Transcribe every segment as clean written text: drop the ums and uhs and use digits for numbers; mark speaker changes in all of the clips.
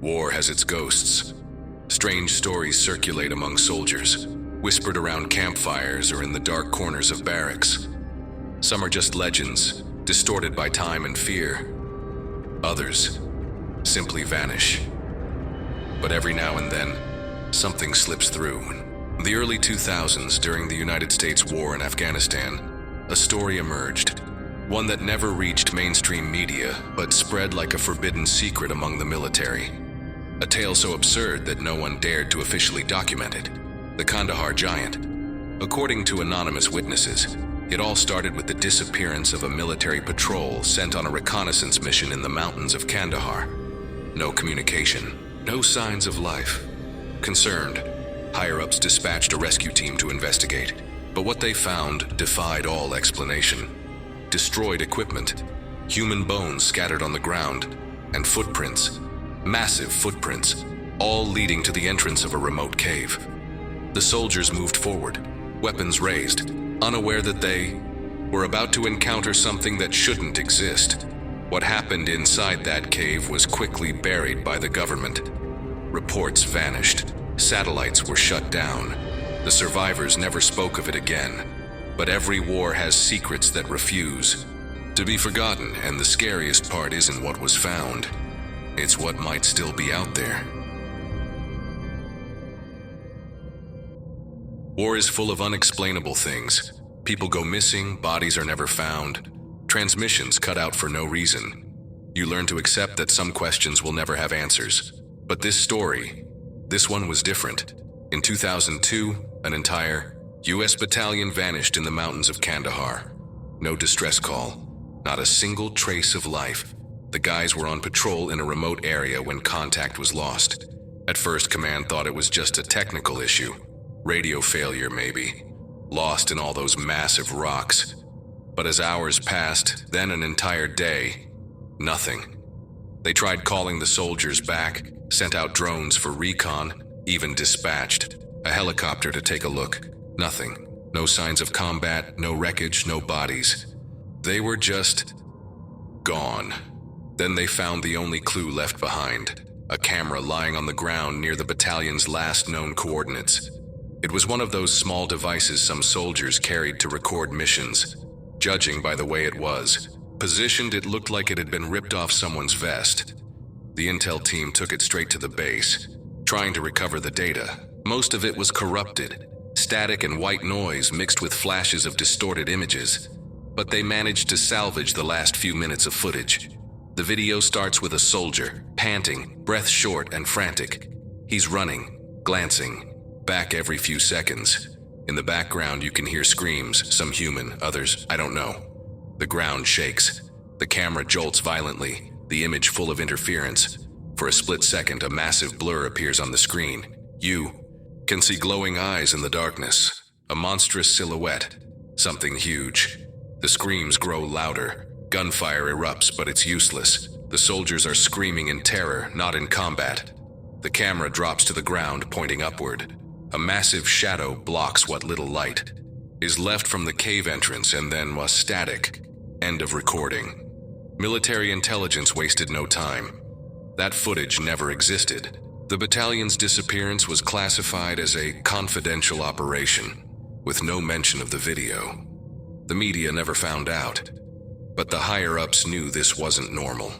Speaker 1: War has its ghosts. Strange stories circulate among soldiers, whispered around campfires or in the dark corners of barracks. Some are just legends, distorted by time and fear. Others simply vanish. But every now and then, something slips through. In the early 2000s, during the United States war in Afghanistan, a story emerged. One that never reached mainstream media, but spread like a forbidden secret among the military. A tale so absurd that no one dared to officially document it. The Kandahar Giant. According to anonymous witnesses, it all started with the disappearance of a military patrol sent on a reconnaissance mission in the mountains of Kandahar. No communication, no signs of life. Concerned, higher-ups dispatched a rescue team to investigate, but what they found defied all explanation. Destroyed equipment, human bones scattered on the ground, and footprints, massive footprints, all leading to the entrance of a remote cave. The soldiers moved forward, weapons raised, unaware that they were about to encounter something that shouldn't exist. What happened inside that cave was quickly buried by the government. Reports vanished, satellites were shut down. The survivors never spoke of it again. But every war has secrets that refuse to be forgotten, and the scariest part isn't what was found. It's what might still be out there. War is full of unexplainable things. People go missing, bodies are never found, transmissions cut out for no reason. You learn to accept that some questions will never have answers. But this one was different. In 2002, an entire U.S. battalion vanished in the mountains of Kandahar. No distress call, not a single trace of life. The guys were on patrol in a remote area when contact was lost. At first, command thought it was just a technical issue. Radio failure, maybe. Lost in all those massive rocks. But as hours passed, then an entire day, nothing. They tried calling the soldiers back, sent out drones for recon, even dispatched a helicopter to take a look. Nothing. No signs of combat, no wreckage, no bodies. They were just gone. Then they found the only clue left behind, a camera lying on the ground near the battalion's last known coordinates. It was one of those small devices some soldiers carried to record missions. Judging by the way it was positioned, it looked like it had been ripped off someone's vest. The intel team took it straight to the base, trying to recover the data. Most of it was corrupted. Static and white noise mixed with flashes of distorted images, but they managed to salvage the last few minutes of footage. The video starts with a soldier, panting, breath short and frantic. He's running, glancing, back every few seconds. In the background you can hear screams, some human, others, I don't know. The ground shakes. The camera jolts violently, the image full of interference. For a split second, a massive blur appears on the screen. You can see glowing eyes in the darkness, a monstrous silhouette, something huge. The screams grow louder, gunfire erupts, but it's useless. The soldiers are screaming in terror, not in combat. The camera drops to the ground, pointing upward. A massive shadow blocks what little light is left from the cave entrance, and then was static. End of recording. Military intelligence wasted no time. That footage never existed. The battalion's disappearance was classified as a confidential operation, with no mention of the video. The media never found out, but the higher-ups knew this wasn't normal.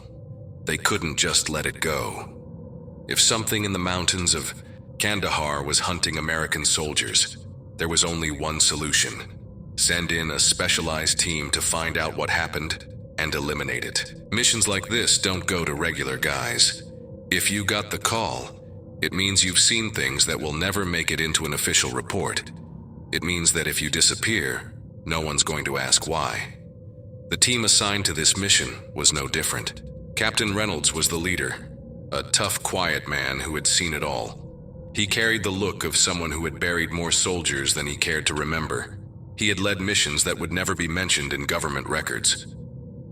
Speaker 1: They couldn't just let it go. If something in the mountains of Kandahar was hunting American soldiers, there was only one solution: send in a specialized team to find out what happened and eliminate it. Missions like this don't go to regular guys. If you got the call, it means you've seen things that will never make it into an official report. It means that if you disappear, no one's going to ask why. The team assigned to this mission was no different. Captain Reynolds was the leader, a tough, quiet man who had seen it all. He carried the look of someone who had buried more soldiers than he cared to remember. He had led missions that would never be mentioned in government records.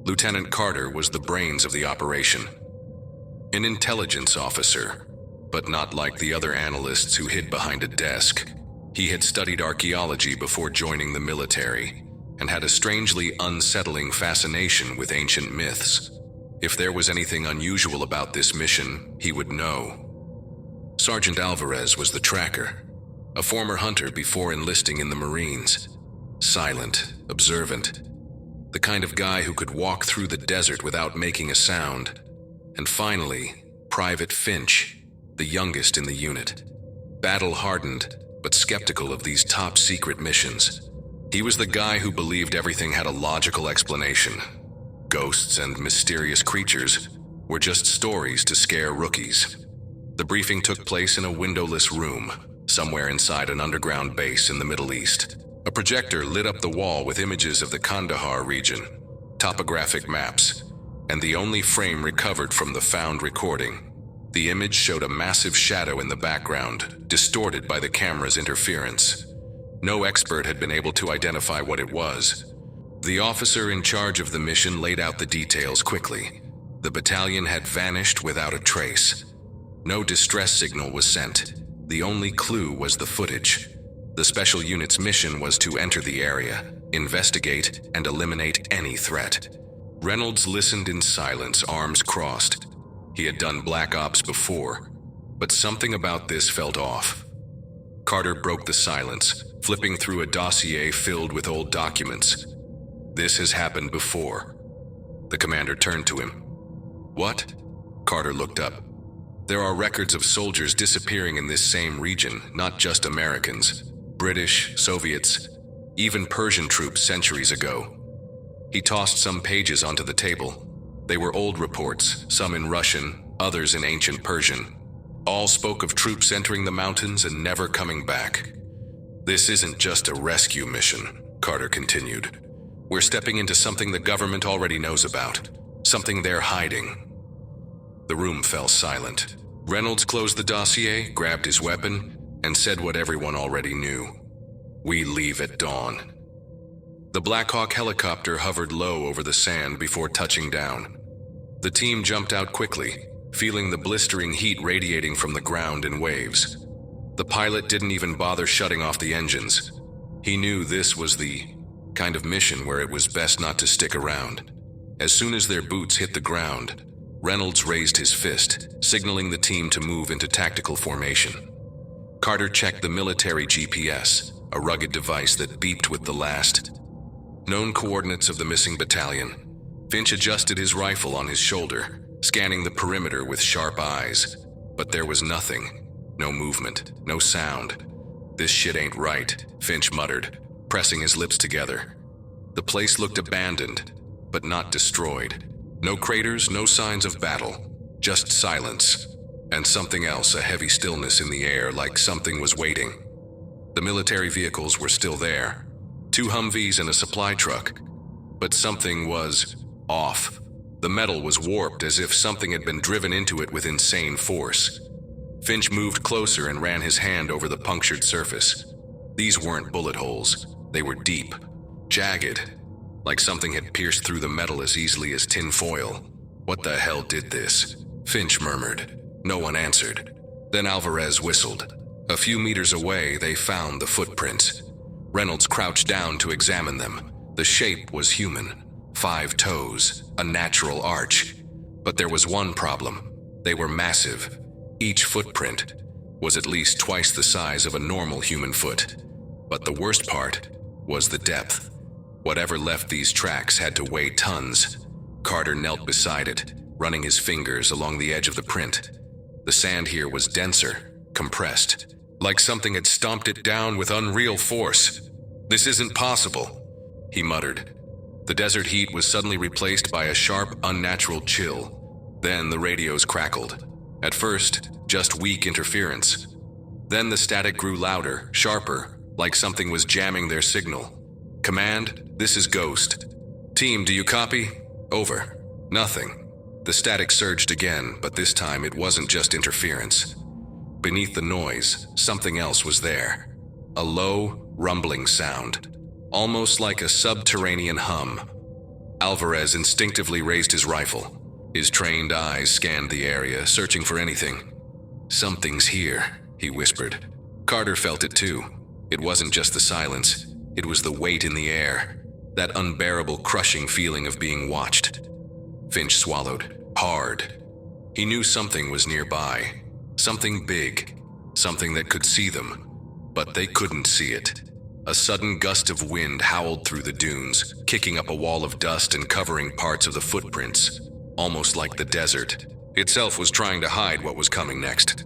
Speaker 1: Lieutenant Carter was the brains of the operation. An intelligence officer, but not like the other analysts who hid behind a desk. He had studied archaeology before joining the military, and had a strangely unsettling fascination with ancient myths. If there was anything unusual about this mission, he would know. Sergeant Alvarez was the tracker, a former hunter before enlisting in the Marines. Silent, observant, the kind of guy who could walk through the desert without making a sound. And finally, Private Finch, the youngest in the unit. Battle-hardened, but skeptical of these top-secret missions. He was the guy who believed everything had a logical explanation. Ghosts and mysterious creatures were just stories to scare rookies. The briefing took place in a windowless room, somewhere inside an underground base in the Middle East. A projector lit up the wall with images of the Kandahar region, topographic maps, and the only frame recovered from the found recording. The image showed a massive shadow in the background, distorted by the camera's interference. No expert had been able to identify what it was. The officer in charge of the mission laid out the details quickly. The battalion had vanished without a trace. No distress signal was sent. The only clue was the footage. The special unit's mission was to enter the area, investigate, and eliminate any threat. Reynolds listened in silence, arms crossed. He had done black ops before, but something about this felt off. Carter broke the silence, flipping through a dossier filled with old documents. This has happened before. The commander turned to him. What? Carter looked up. There are records of soldiers disappearing in this same region, not just Americans. British, Soviets, even Persian troops centuries ago. He tossed some pages onto the table. They were old reports, some in Russian, others in ancient Persian. All spoke of troops entering the mountains and never coming back. This isn't just a rescue mission, Carter continued. We're stepping into something the government already knows about, something they're hiding. The room fell silent. Reynolds closed the dossier, grabbed his weapon, and said what everyone already knew. We leave at dawn. The Black Hawk helicopter hovered low over the sand before touching down. The team jumped out quickly, feeling the blistering heat radiating from the ground in waves. The pilot didn't even bother shutting off the engines. He knew this was the kind of mission where it was best not to stick around. As soon as their boots hit the ground, Reynolds raised his fist, signaling the team to move into tactical formation. Carter checked the military GPS, a rugged device that beeped with the last known coordinates of the missing battalion. Finch adjusted his rifle on his shoulder, scanning the perimeter with sharp eyes. But there was nothing. No movement, no sound. This shit ain't right, Finch muttered, pressing his lips together. The place looked abandoned, but not destroyed. No craters, no signs of battle, just silence. And something else, a heavy stillness in the air, like something was waiting. The military vehicles were still there. 2 Humvees and a supply truck. But something was off. The metal was warped as if something had been driven into it with insane force. Finch moved closer and ran his hand over the punctured surface. These weren't bullet holes. They were deep, jagged, like something had pierced through the metal as easily as tin foil. What the hell did this? Finch murmured. No one answered. Then Alvarez whistled. A few meters away, they found the footprints. Reynolds crouched down to examine them. The shape was human. 5 toes, a natural arch. But there was one problem. They were massive. Each footprint was at least twice the size of a normal human foot. But the worst part was the depth. Whatever left these tracks had to weigh tons. Carter knelt beside it, running his fingers along the edge of the print. The sand here was denser, compressed, like something had stomped it down with unreal force. This isn't possible, he muttered. The desert heat was suddenly replaced by a sharp, unnatural chill. Then the radios crackled. At first, just weak interference. Then the static grew louder, sharper, like something was jamming their signal. Command, this is Ghost. Team, do you copy? Over. Nothing. The static surged again, but this time it wasn't just interference. Beneath the noise, something else was there. A low, rumbling sound, almost like a subterranean hum. Alvarez instinctively raised his rifle. His trained eyes scanned the area, searching for anything. Something's here, he whispered. Carter felt it too. It wasn't just the silence, it was the weight in the air, that unbearable crushing feeling of being watched. Finch swallowed hard. He knew something was nearby. Something big. Something that could see them. But they couldn't see it. A sudden gust of wind howled through the dunes, kicking up a wall of dust and covering parts of the footprints, almost like the desert itself was trying to hide what was coming next.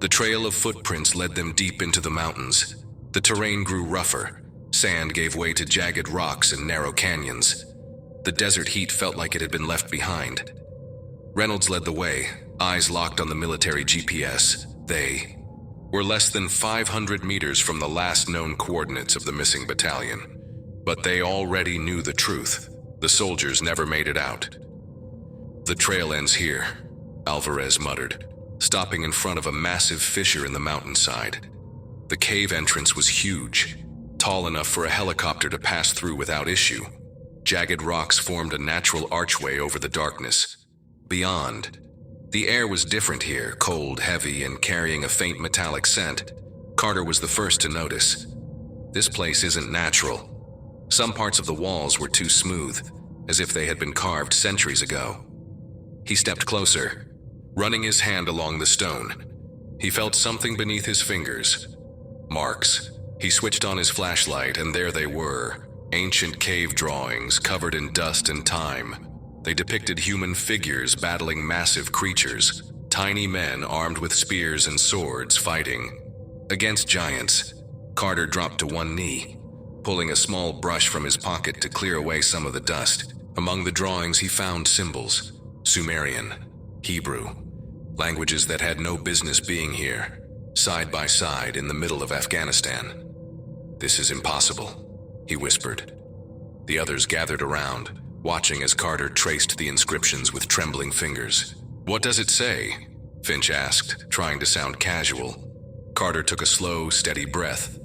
Speaker 1: The trail of footprints led them deep into the mountains. The terrain grew rougher. Sand gave way to jagged rocks and narrow canyons. The desert heat felt like it had been left behind. Reynolds led the way, eyes locked on the military GPS. They were less than 500 meters from the last known coordinates of the missing battalion. But they already knew the truth. The soldiers never made it out. "The trail ends here," Alvarez muttered, stopping in front of a massive fissure in the mountainside. The cave entrance was huge, tall enough for a helicopter to pass through without issue. Jagged rocks formed a natural archway over the darkness. Beyond, the air was different here, cold, heavy, and carrying a faint metallic scent. Carter was the first to notice. This place isn't natural. Some parts of the walls were too smooth, as if they had been carved centuries ago. He stepped closer, running his hand along the stone. He felt something beneath his fingers. Marks. He switched on his flashlight, and there they were. Ancient cave drawings covered in dust and time. They depicted human figures battling massive creatures, tiny men armed with spears and swords fighting against giants. Carter dropped to one knee, pulling a small brush from his pocket to clear away some of the dust. Among the drawings he found symbols: Sumerian, Hebrew, languages that had no business being here, side by side in the middle of Afghanistan. "This is impossible," he whispered. The others gathered around, watching as Carter traced the inscriptions with trembling fingers. "What does it say?" Finch asked, trying to sound casual. Carter took a slow, steady breath.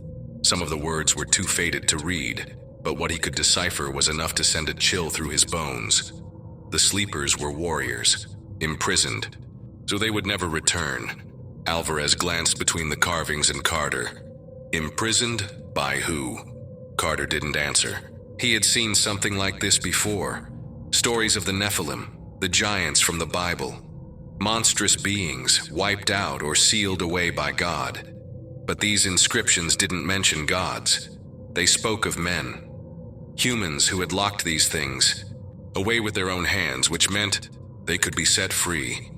Speaker 1: Some of the words were too faded to read, but what he could decipher was enough to send a chill through his bones. The sleepers were warriors, imprisoned, so they would never return. Alvarez glanced between the carvings and Carter. Imprisoned by who? Carter didn't answer. He had seen something like this before. Stories of the Nephilim, the giants from the Bible. Monstrous beings wiped out or sealed away by God. But these inscriptions didn't mention gods. They spoke of men. Humans who had locked these things away with their own hands, which meant they could be set free.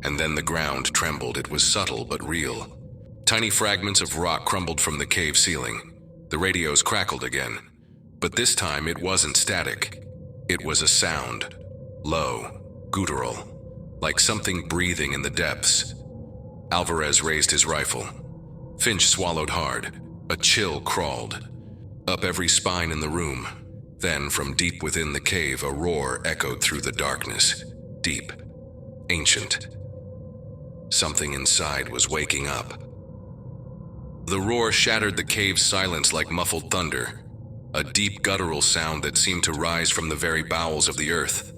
Speaker 1: And then the ground trembled. It was subtle but real. Tiny fragments of rock crumbled from the cave ceiling. The radios crackled again. But this time it wasn't static. It was a sound. Low, guttural, like something breathing in the depths. Alvarez raised his rifle. Finch swallowed hard. A chill crawled up every spine in the room. Then, from deep within the cave, a roar echoed through the darkness. Deep. Ancient. Something inside was waking up. The roar shattered the cave's silence like muffled thunder. A deep guttural sound that seemed to rise from the very bowels of the earth.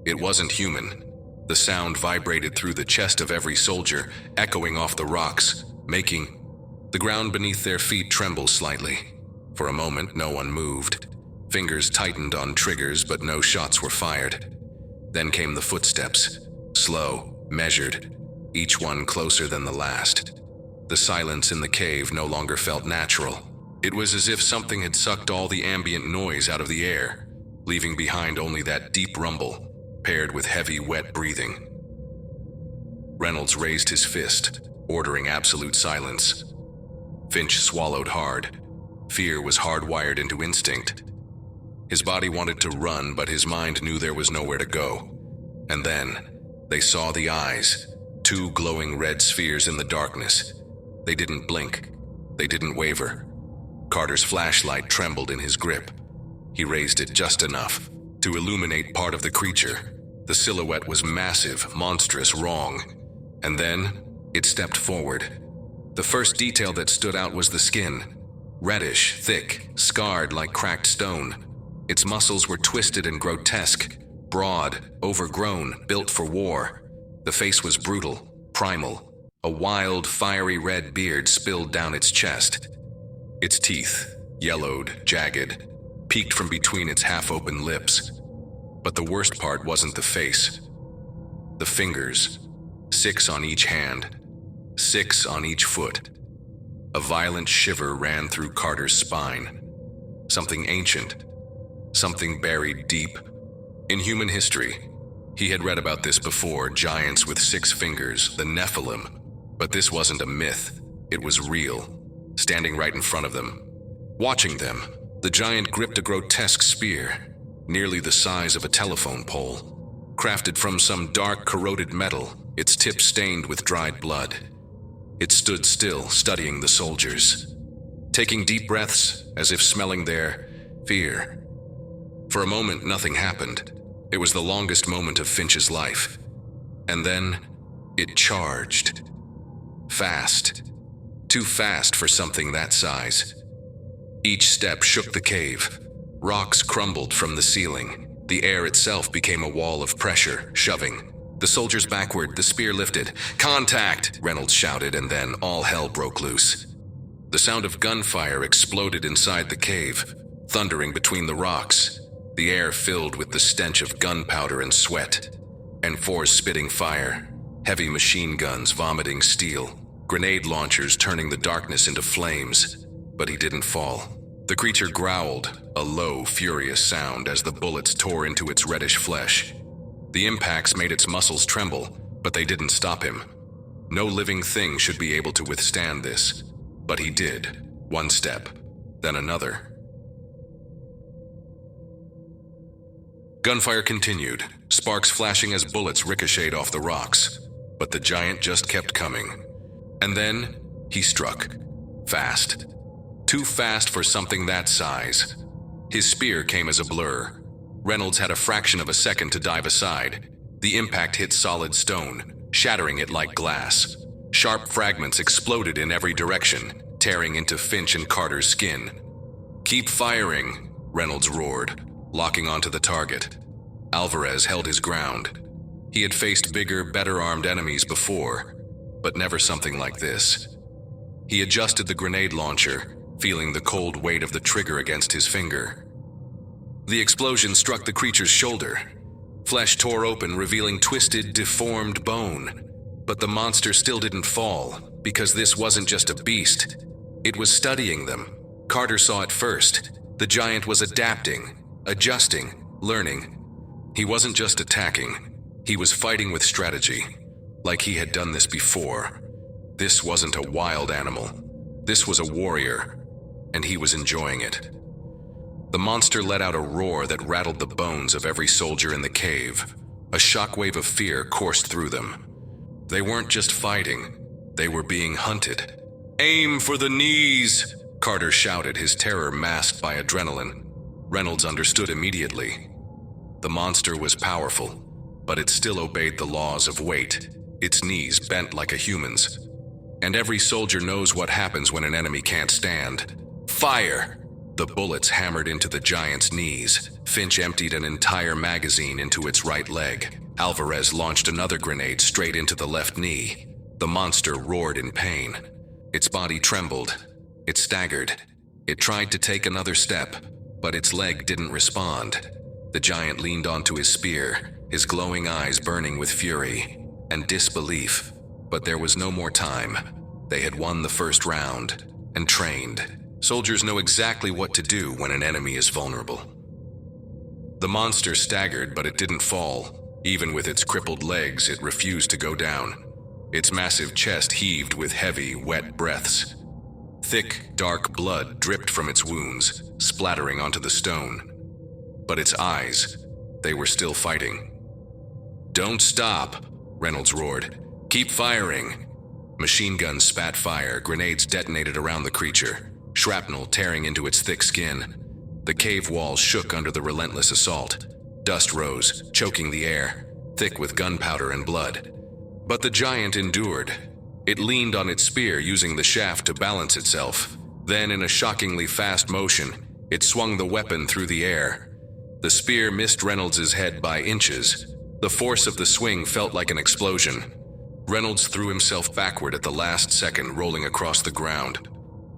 Speaker 1: It wasn't human. The sound vibrated through the chest of every soldier, echoing off the rocks, making the ground beneath their feet tremble slightly. For a moment, no one moved. Fingers tightened on triggers, but no shots were fired. Then came the footsteps, slow, measured, each one closer than the last. The silence in the cave no longer felt natural. It was as if something had sucked all the ambient noise out of the air, leaving behind only that deep rumble, paired with heavy, wet breathing. Reynolds raised his fist, ordering absolute silence. Finch swallowed hard. Fear was hardwired into instinct. His body wanted to run, but his mind knew there was nowhere to go. And then, they saw the eyes, two glowing red spheres in the darkness. They didn't blink. They didn't waver. Carter's flashlight trembled in his grip. He raised it just enough to illuminate part of the creature. The silhouette was massive, monstrous, wrong. And then, it stepped forward. The first detail that stood out was the skin. Reddish, thick, scarred like cracked stone. Its muscles were twisted and grotesque, broad, overgrown, built for war. The face was brutal, primal. A wild, fiery red beard spilled down its chest. Its teeth, yellowed, jagged, peeked from between its half-open lips. But the worst part wasn't the face. The fingers. 6 on each hand. 6 on each foot. A violent shiver ran through Carter's spine. Something ancient. Something buried deep. In human history. He had read about this before, giants with 6 fingers, the Nephilim. But this wasn't a myth. It was real. Standing right in front of them. Watching them, the giant gripped a grotesque spear, nearly the size of a telephone pole. Crafted from some dark, corroded metal, its tip stained with dried blood. It stood still, studying the soldiers. Taking deep breaths, as if smelling their fear. For a moment, nothing happened. It was the longest moment of Finch's life. And then, it charged. Fast. Too fast for something that size. Each step shook the cave. Rocks crumbled from the ceiling. The air itself became a wall of pressure, shoving. The soldiers backward, the spear lifted. "Contact!" Reynolds shouted, and then all hell broke loose. The sound of gunfire exploded inside the cave, thundering between the rocks. The air filled with the stench of gunpowder and sweat. N4s spitting fire, heavy machine guns vomiting steel, grenade launchers turning the darkness into flames. But he didn't fall. The creature growled, a low, furious sound as the bullets tore into its reddish flesh. The impacts made its muscles tremble, but they didn't stop him. No living thing should be able to withstand this. But he did. One step, then another. Gunfire continued, sparks flashing as bullets ricocheted off the rocks. But the giant just kept coming. And then, he struck. Fast. Too fast for something that size. His spear came as a blur. Reynolds had a fraction of a second to dive aside. The impact hit solid stone, shattering it like glass. Sharp fragments exploded in every direction, tearing into Finch and Carter's skin. "Keep firing," Reynolds roared, locking onto the target. Alvarez held his ground. He had faced bigger, better-armed enemies before, but never something like this. He adjusted the grenade launcher, feeling the cold weight of the trigger against his finger. The explosion struck the creature's shoulder. Flesh tore open, revealing twisted, deformed bone. But the monster still didn't fall, because this wasn't just a beast. It was studying them. Carter saw it first. The giant was adapting, adjusting, learning. He wasn't just attacking. He was fighting with strategy, like he had done this before. This wasn't a wild animal. This was a warrior, and he was enjoying it. The monster let out a roar that rattled the bones of every soldier in the cave. A shockwave of fear coursed through them. They weren't just fighting, they were being hunted. "Aim for the knees!" Carter shouted, his terror masked by adrenaline. Reynolds understood immediately. The monster was powerful, but it still obeyed the laws of weight. Its knees bent like a human's. And every soldier knows what happens when an enemy can't stand. Fire! The bullets hammered into the giant's knees. Finch emptied an entire magazine into its right leg. Alvarez launched another grenade straight into the left knee. The monster roared in pain. Its body trembled. It staggered. It tried to take another step, but its leg didn't respond. The giant leaned onto his spear, his glowing eyes burning with fury and disbelief. But there was no more time. They had won the first round and trained. Soldiers know exactly what to do when an enemy is vulnerable. The monster staggered, but it didn't fall. Even with its crippled legs, it refused to go down. Its massive chest heaved with heavy, wet breaths. Thick, dark blood dripped from its wounds, splattering onto the stone. But its eyes, they were still fighting. "Don't stop," Reynolds roared. "Keep firing." Machine guns spat fire, grenades detonated around the creature, shrapnel tearing into its thick skin. The cave walls shook under the relentless assault. Dust rose, choking the air, thick with gunpowder and blood. But the giant endured. It leaned on its spear, using the shaft to balance itself. Then, in a shockingly fast motion, it swung the weapon through the air. The spear missed Reynolds' head by inches. The force of the swing felt like an explosion. Reynolds threw himself backward at the last second, rolling across the ground,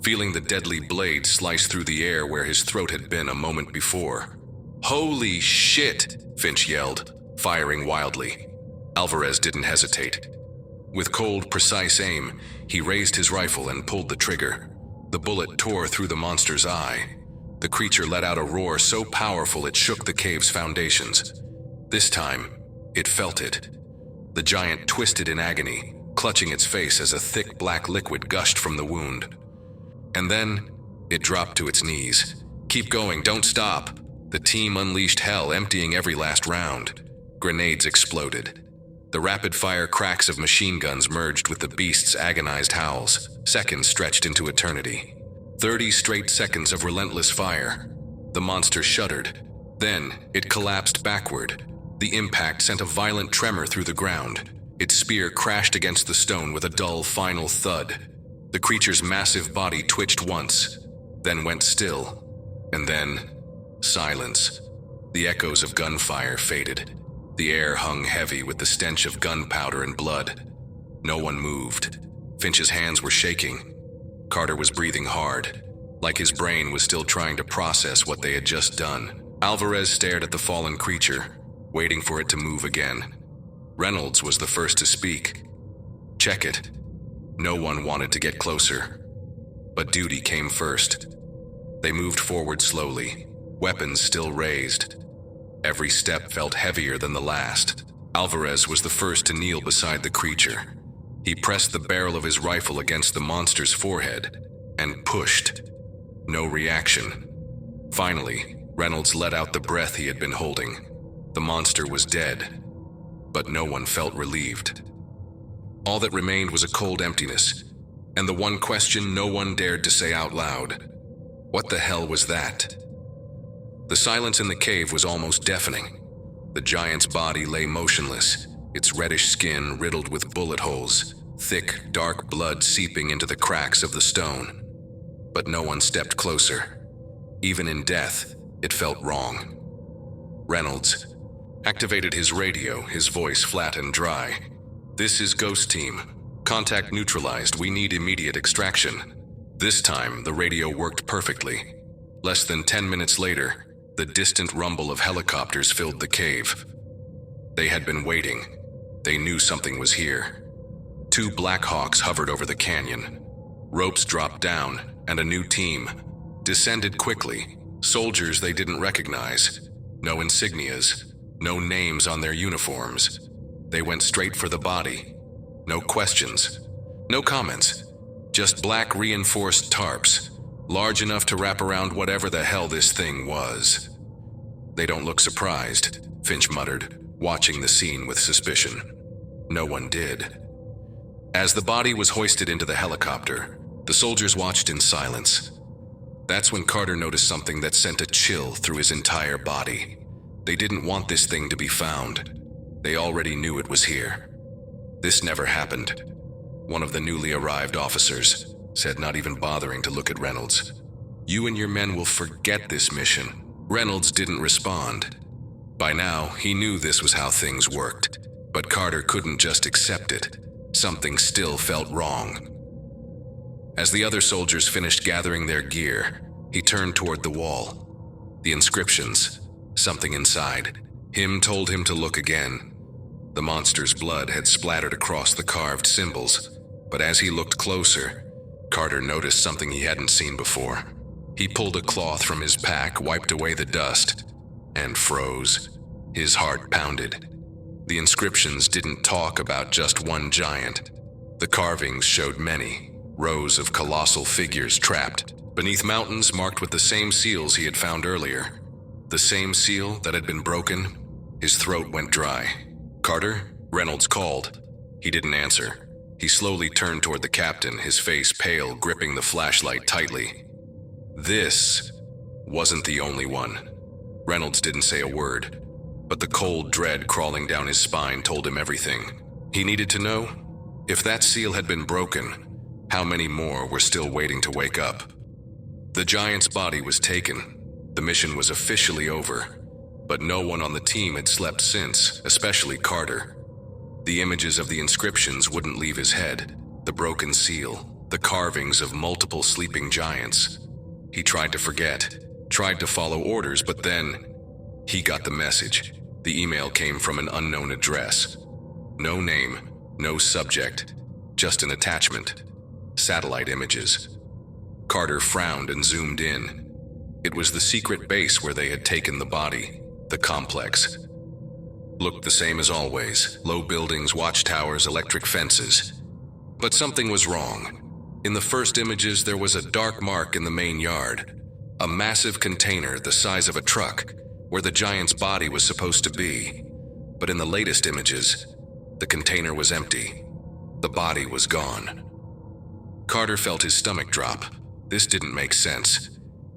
Speaker 1: feeling the deadly blade slice through the air where his throat had been a moment before. "Holy shit!" Finch yelled, firing wildly. Alvarez didn't hesitate. With cold, precise aim, he raised his rifle and pulled the trigger. The bullet tore through the monster's eye. The creature let out a roar so powerful it shook the cave's foundations. This time, it felt it. The giant twisted in agony, clutching its face as a thick black liquid gushed from the wound. And then, it dropped to its knees. "Keep going, don't stop!" The team unleashed hell, emptying every last round. Grenades exploded. The rapid-fire cracks of machine guns merged with the beast's agonized howls. Seconds stretched into eternity. 30 straight seconds of relentless fire. The monster shuddered. Then, it collapsed backward. The impact sent a violent tremor through the ground. Its spear crashed against the stone with a dull, final thud. The creature's massive body twitched once, then went still. And then, silence. The echoes of gunfire faded. The air hung heavy with the stench of gunpowder and blood. No one moved. Finch's hands were shaking. Carter was breathing hard, like his brain was still trying to process what they had just done. Alvarez stared at the fallen creature, waiting for it to move again. Reynolds was the first to speak. "Check it." No one wanted to get closer, but duty came first. They moved forward slowly, weapons still raised. Every step felt heavier than the last. Alvarez was the first to kneel beside the creature. He pressed the barrel of his rifle against the monster's forehead and pushed. No reaction. Finally, Reynolds let out the breath he had been holding. The monster was dead, but no one felt relieved. All that remained was a cold emptiness, and the one question no one dared to say out loud: what the hell was that? The silence in the cave was almost deafening. The giant's body lay motionless, its reddish skin riddled with bullet holes, thick, dark blood seeping into the cracks of the stone. But no one stepped closer. Even in death, it felt wrong. Reynolds activated his radio, his voice flat and dry. "This is Ghost Team. Contact neutralized. We need immediate extraction." This time, the radio worked perfectly. Less than 10 minutes later, the distant rumble of helicopters filled the cave. They had been waiting. They knew something was here. 2 Black Hawks hovered over the canyon. Ropes dropped down, and a new team descended quickly. Soldiers they didn't recognize. No insignias. No names on their uniforms. They went straight for the body. No questions. No comments. Just black reinforced tarps, large enough to wrap around whatever the hell this thing was. "They don't look surprised," Finch muttered, watching the scene with suspicion. No one did. As the body was hoisted into the helicopter, the soldiers watched in silence. That's when Carter noticed something that sent a chill through his entire body. They didn't want this thing to be found. They already knew it was here. "This never happened," one of the newly arrived officers said, not even bothering to look at Reynolds. "You and your men will forget this mission." Reynolds didn't respond. By now, he knew this was how things worked, but Carter couldn't just accept it. Something still felt wrong. As the other soldiers finished gathering their gear, he turned toward the wall. The inscriptions, something inside. Him told him to look again. The monster's blood had splattered across the carved symbols, but as he looked closer, Carter noticed something he hadn't seen before. He pulled a cloth from his pack, wiped away the dust, and froze. His heart pounded. The inscriptions didn't talk about just one giant. The carvings showed many, rows of colossal figures trapped beneath mountains marked with the same seals he had found earlier. The same seal that had been broken. His throat went dry. "Carter?" Reynolds called. He didn't answer. He slowly turned toward the captain, his face pale, gripping the flashlight tightly. This wasn't the only one. Reynolds didn't say a word, but the cold dread crawling down his spine told him everything. He needed to know, if that seal had been broken, how many more were still waiting to wake up? The giant's body was taken. The mission was officially over, but no one on the team had slept since, especially Carter. The images of the inscriptions wouldn't leave his head. The broken seal, the carvings of multiple sleeping giants. He tried to forget, tried to follow orders, but then he got the message. The email came from an unknown address. No name, no subject, just an attachment. Satellite images. Carter frowned and zoomed in. It was the secret base where they had taken the body, the complex. Looked the same as always, low buildings, watchtowers, electric fences. But something was wrong. In the first images, there was a dark mark in the main yard, a massive container the size of a truck, where the giant's body was supposed to be. But in the latest images, the container was empty. The body was gone. Carter felt his stomach drop. This didn't make sense.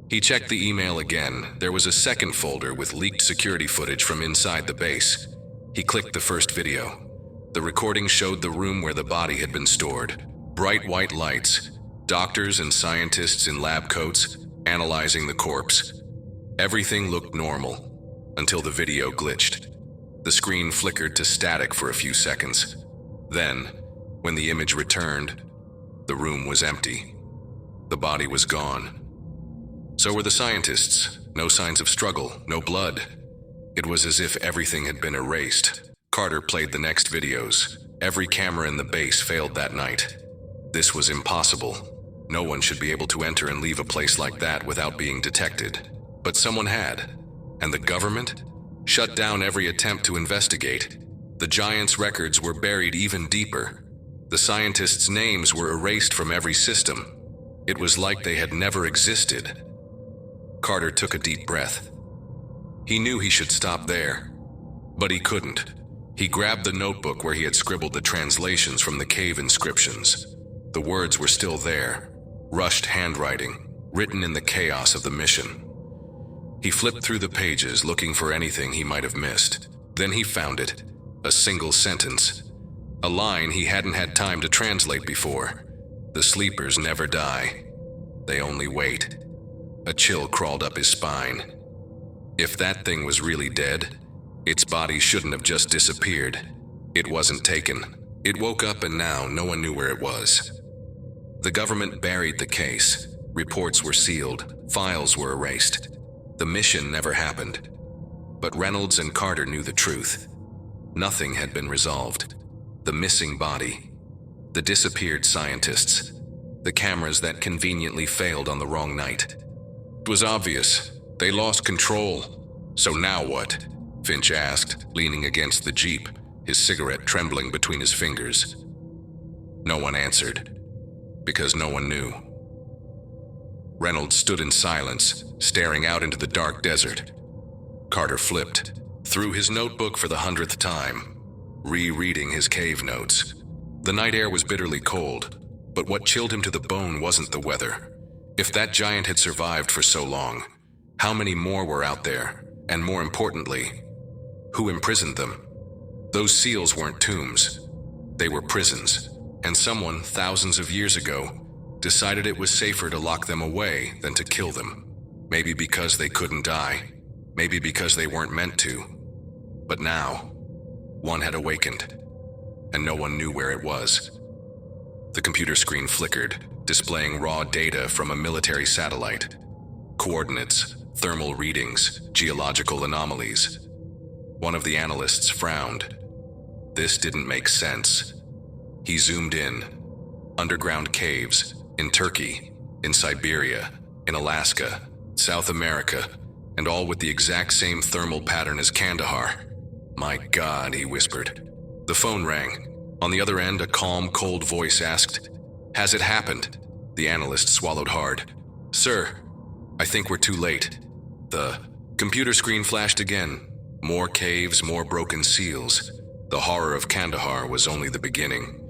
Speaker 1: He checked the email again. There was a second folder with leaked security footage from inside the base. He clicked the first video. The recording showed the room where the body had been stored. Bright white lights, doctors and scientists in lab coats analyzing the corpse. Everything looked normal until the video glitched. The screen flickered to static for a few seconds. Then, when the image returned, the room was empty. The body was gone. So were the scientists. No signs of struggle, no blood. It was as if everything had been erased. Carter played the next videos. Every camera in the base failed that night. This was impossible. No one should be able to enter and leave a place like that without being detected. But someone had. And the government shut down every attempt to investigate. The giants' records were buried even deeper. The scientists' names were erased from every system. It was like they had never existed. Carter took a deep breath. He knew he should stop there, but he couldn't. He grabbed the notebook where he had scribbled the translations from the cave inscriptions. The words were still there, rushed handwriting, written in the chaos of the mission. He flipped through the pages looking for anything he might have missed. Then he found it, a single sentence, a line he hadn't had time to translate before. The sleepers never die. They only wait. A chill crawled up his spine. If that thing was really dead, its body shouldn't have just disappeared. It wasn't taken. It woke up and now no one knew where it was. The government buried the case. Reports were sealed. Files were erased. The mission never happened. But Reynolds and Carter knew the truth. Nothing had been resolved. The missing body. The disappeared scientists. The cameras that conveniently failed on the wrong night. It was obvious. They lost control. So now what? Finch asked, leaning against the Jeep, his cigarette trembling between his fingers. No one answered, because no one knew. Reynolds stood in silence, staring out into the dark desert. Carter flipped, through his notebook for the 100th time, rereading his cave notes. The night air was bitterly cold, but what chilled him to the bone wasn't the weather. If that giant had survived for so long, how many more were out there? And more importantly, who imprisoned them? Those seals weren't tombs. They were prisons. And someone, thousands of years ago, decided it was safer to lock them away than to kill them. Maybe because they couldn't die. Maybe because they weren't meant to. But now, one had awakened, and no one knew where it was. The computer screen flickered, displaying raw data from a military satellite. Coordinates, thermal readings, geological anomalies. One of the analysts frowned. This didn't make sense. He zoomed in. Underground caves, in Turkey, in Siberia, in Alaska, South America, and all with the exact same thermal pattern as Kandahar. My God, he whispered. The phone rang. On the other end, a calm, cold voice asked, "Has it happened?" The analyst swallowed hard. "Sir, I think we're too late." The computer screen flashed again. More caves, more broken seals. The horror of Kandahar was only the beginning.